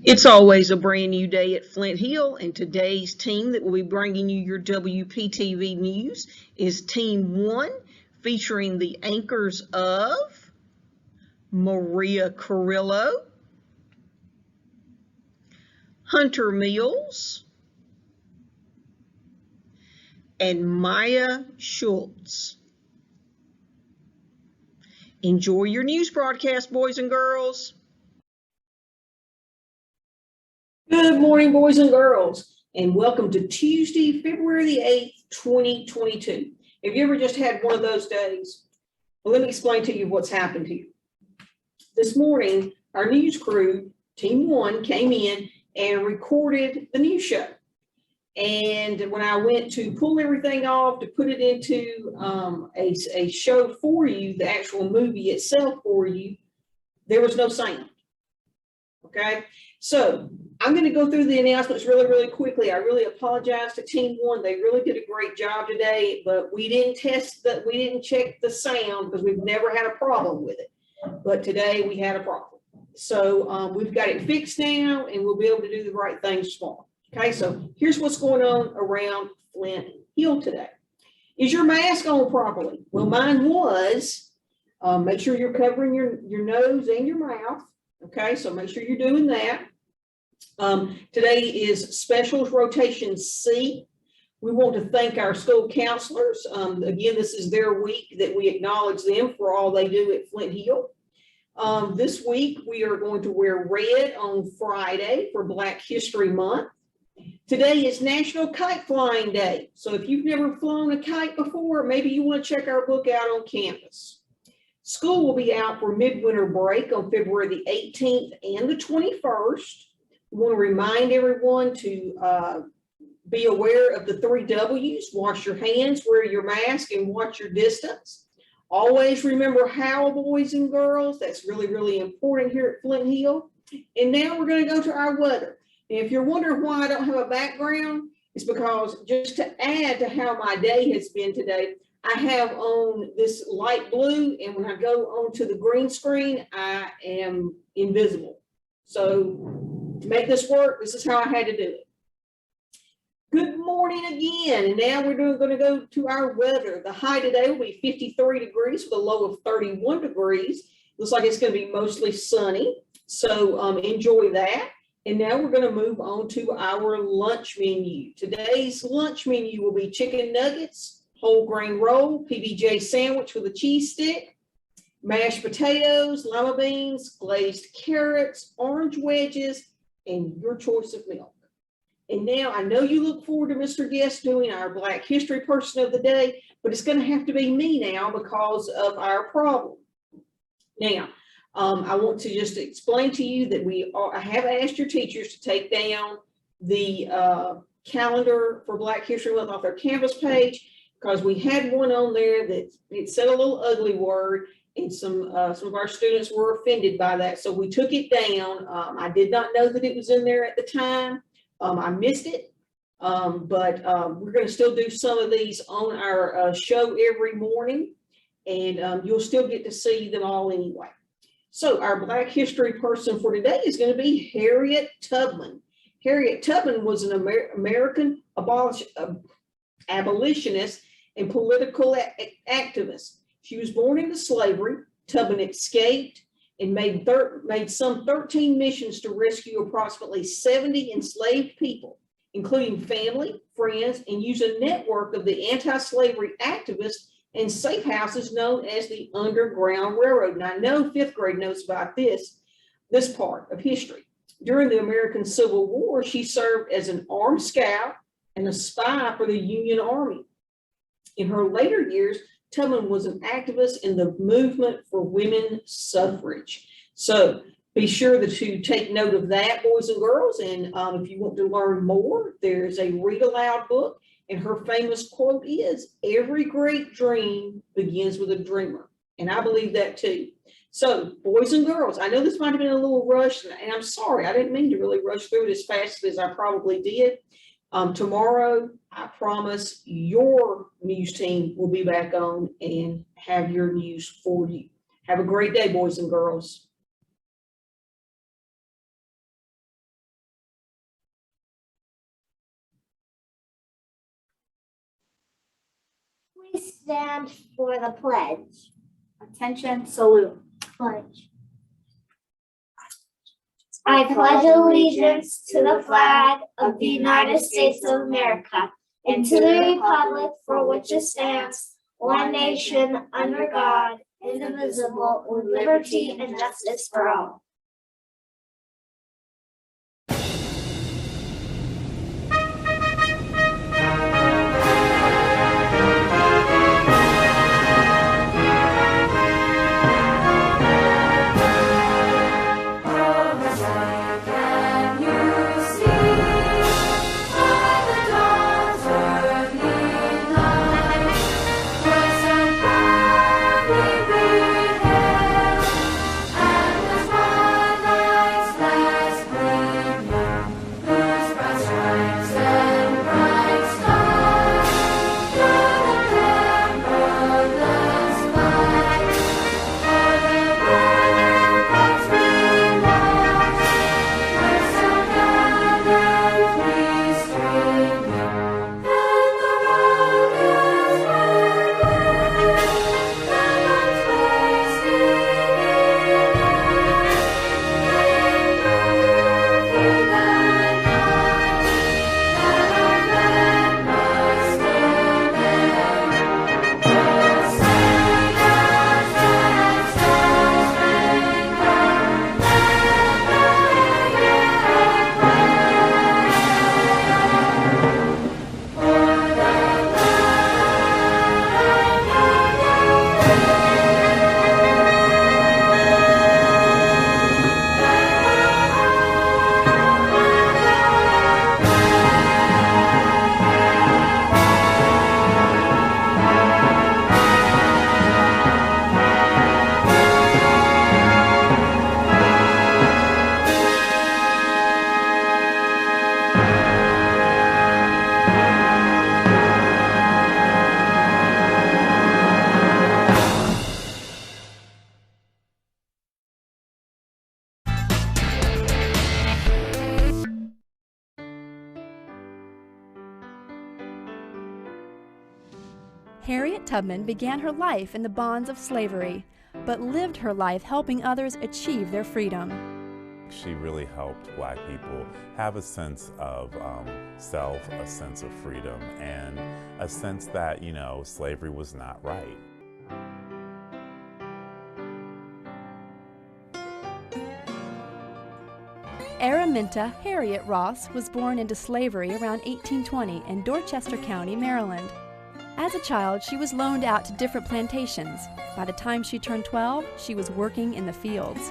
It's always a brand new day at Flint Hill, and today's team that will be bringing you your WPTV news is Team 1, featuring the anchors of Maria Carrillo, Hunter Mills, and Maya Schultz. Enjoy your news broadcast, boys and girls. Good morning, boys and girls, and welcome to Tuesday, February the 8th, 2022. Have you ever just had one of those days? Well, let me explain to you what's happened here. This morning, our news crew, Team 1, came in and recorded the news show. And when I went to pull everything off to put it into a show for you, the actual movie itself for you, there was no sound. Okay, so I'm going to go through the announcements really quickly. I really apologize to Team 1. They really did a great job today, but we didn't check the sound because we've never had a problem with it. But today we had a problem. So we've got it fixed now, and we'll be able to do the right things tomorrow. Okay, so here's what's going on around Flint Hill today. Is your mask on properly? Well, mine was. Make sure you're covering your nose and your mouth. Okay, so make sure you're doing that. Today is Specials Rotation C. We want to thank our school counselors. Again, this is their week that we acknowledge them for all they do at Flint Hill. This week, we are going to wear red on Friday for Black History Month. Today is National Kite Flying Day. So if you've never flown a kite before, maybe you want to check our book out on campus. School will be out for midwinter break on February the 18th and the 21st. We want to remind everyone to be aware of the 3 W's. Wash your hands, wear your mask, and watch your distance. Always remember how, boys and girls. That's really important here at Flint Hill. And now we're going to go to our weather. And if you're wondering why I don't have a background, it's because just to add to how my day has been today, I have on this light blue, and when I go onto the green screen, I am invisible. So to make this work, this is how I had to do it. Good morning again, and now we're going to go to our weather. The high today will be 53 degrees with a low of 31 degrees. Looks like it's going to be mostly sunny, so enjoy that. And now we're going to move on to our lunch menu. Today's lunch menu will be chicken nuggets, whole grain roll, PBJ sandwich with a cheese stick, mashed potatoes, lima beans, glazed carrots, orange wedges, and your choice of milk. And now I know you look forward to Mr. Guest doing our Black History Person of the Day, but it's going to have to be me now because of our problem. Now, I want to just explain to you that I have asked your teachers to take down the calendar for Black History Month off their campus page, because we had one on there that it said a little ugly word, and some of our students were offended by that. So we took it down. I did not know that it was in there at the time. I missed it, but we're going to still do some of these on our show every morning, and you'll still get to see them all anyway. So our Black History person for today is going to be Harriet Tubman. Harriet Tubman was an American abolitionist and political activist. She was born into slavery. Tubman escaped and made some 13 missions to rescue approximately 70 enslaved people, including family, friends, and used a network of the anti-slavery activists and safe houses known as the Underground Railroad. And I know 5th grade knows about this part of history. During the American Civil War, she served as an armed scout and a spy for the Union Army. In her later years, Tubman was an activist in the movement for women's suffrage. So be sure to take note of that, boys and girls. And if you want to learn more, there's a read aloud book. And her famous quote is, "Every great dream begins with a dreamer." And I believe that too. So boys and girls, I know this might have been a little rushed, and I'm sorry, I didn't mean to really rush through it as fast as I probably did. Tomorrow, I promise your news team will be back on and have your news for you. Have a great day, boys and girls. stand for the pledge. Attention, salute. Pledge. I pledge allegiance to the flag of the United States of America and to the republic for which it stands, one nation, under God, indivisible, with liberty and justice for all. Harriet Tubman began her life in the bonds of slavery, but lived her life helping others achieve their freedom. She really helped Black people have a sense of self, a sense of freedom, and a sense that, you know, slavery was not right. Araminta Harriet Ross was born into slavery around 1820 in Dorchester County, Maryland. As a child, she was loaned out to different plantations. By the time she turned 12, she was working in the fields.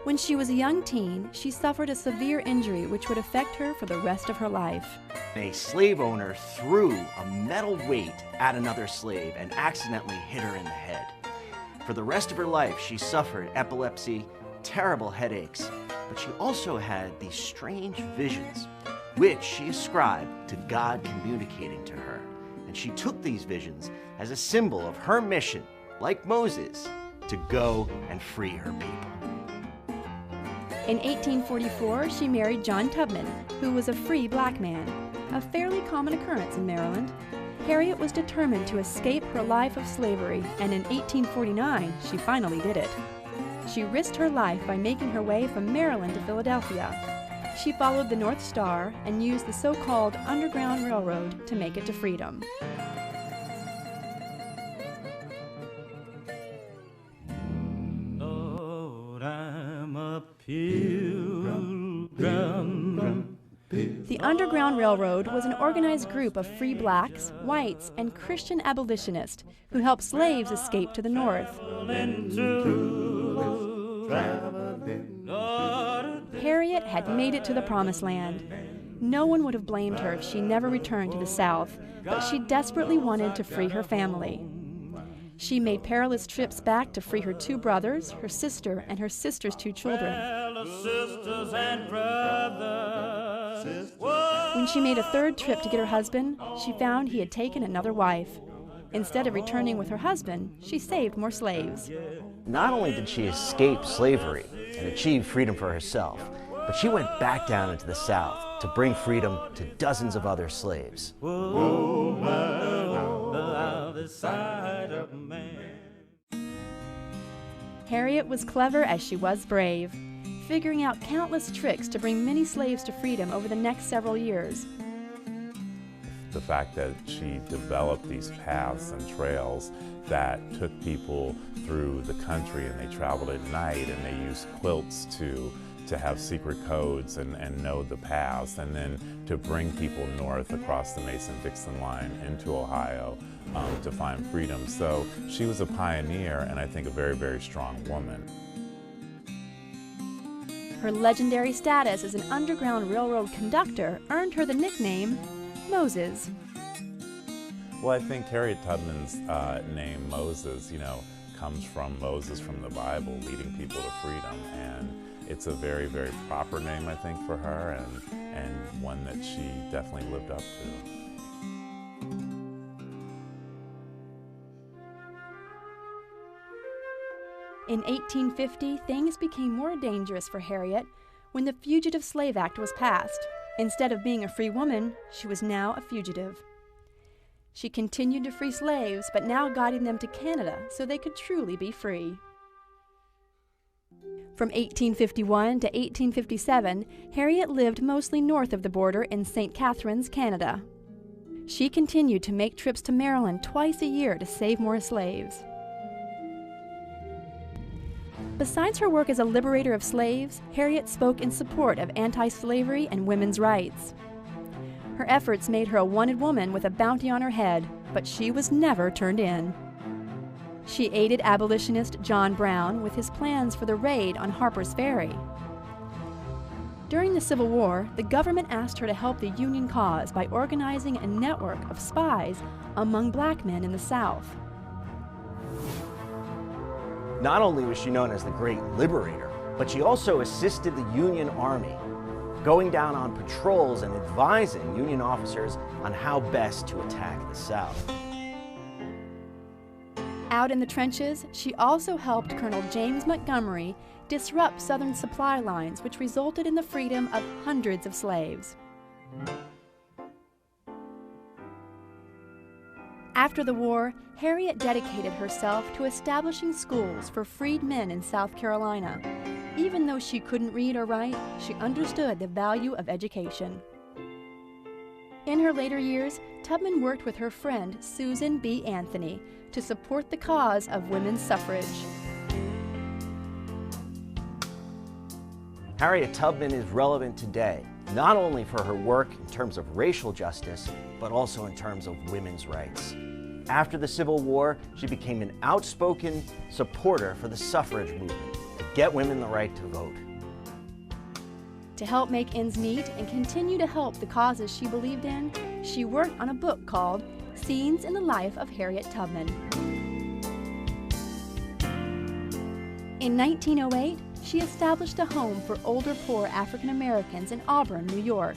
When she was a young teen, she suffered a severe injury which would affect her for the rest of her life. A slave owner threw a metal weight at another slave and accidentally hit her in the head. For the rest of her life, she suffered epilepsy, terrible headaches, but she also had these strange visions, which she ascribed to God communicating to her. And she took these visions as a symbol of her mission, like Moses, to go and free her people. In 1844, she married John Tubman, who was a free black man, a fairly common occurrence in Maryland. Harriet was determined to escape her life of slavery, and in 1849, she finally did it. She risked her life by making her way from Maryland to Philadelphia. She followed the North Star and used the so-called Underground Railroad to make it to freedom. Lord, I'm a pilgrim. The Underground Railroad was an organized group of free blacks, whites, and Christian abolitionists who helped slaves escape to the North. Harriet had made it to the Promised Land. No one would have blamed her if she never returned to the South, but she desperately wanted to free her family. She made perilous trips back to free her 2 brothers, her sister, and her sister's 2 children. When she made a 3rd trip to get her husband, she found he had taken another wife. Instead of returning with her husband, she saved more slaves. Not only did she escape slavery and achieve freedom for herself, but she went back down into the South to bring freedom to dozens of other slaves. Oh, the sight of man. Harriet was clever as she was brave, figuring out countless tricks to bring many slaves to freedom over the next several years. The fact that she developed these paths and trails that took people through the country, and they traveled at night, and they used quilts to have secret codes and know the paths, and then to bring people north across the Mason-Dixon line into Ohio to find freedom. So she was a pioneer, and I think a very, very strong woman. Her legendary status as an Underground Railroad conductor earned her the nickname Moses. Well, I think Harriet Tubman's name, Moses, comes from Moses from the Bible, leading people to freedom. And it's a very, very proper name, I think, for her, and one that she definitely lived up to. In 1850, things became more dangerous for Harriet when the Fugitive Slave Act was passed. Instead of being a free woman, she was now a fugitive. She continued to free slaves, but now guiding them to Canada so they could truly be free. From 1851 to 1857, Harriet lived mostly north of the border in St. Catharines, Canada. She continued to make trips to Maryland twice a year to save more slaves. Besides her work as a liberator of slaves, Harriet spoke in support of anti-slavery and women's rights. Her efforts made her a wanted woman with a bounty on her head, but she was never turned in. She aided abolitionist John Brown with his plans for the raid on Harper's Ferry. During the Civil War, the government asked her to help the Union cause by organizing a network of spies among black men in the South. Not only was she known as the Great Liberator, but she also assisted the Union Army, going down on patrols and advising Union officers on how best to attack the South. Out in the trenches, she also helped Colonel James Montgomery disrupt Southern supply lines, which resulted in the freedom of hundreds of slaves. After the war, Harriet dedicated herself to establishing schools for freed men in South Carolina. Even though she couldn't read or write, she understood the value of education. In her later years, Tubman worked with her friend Susan B. Anthony to support the cause of women's suffrage. Harriet Tubman is relevant today, not only for her work in terms of racial justice, but also in terms of women's rights. After the Civil War, she became an outspoken supporter for the suffrage movement to get women the right to vote. To help make ends meet and continue to help the causes she believed in, she worked on a book called Scenes in the Life of Harriet Tubman. In 1908, she established a home for older poor African Americans in Auburn, New York,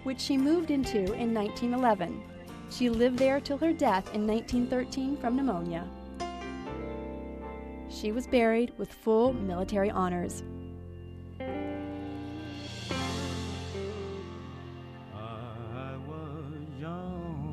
which she moved into in 1911. She lived there till her death in 1913 from pneumonia. She was buried with full military honors. I was young.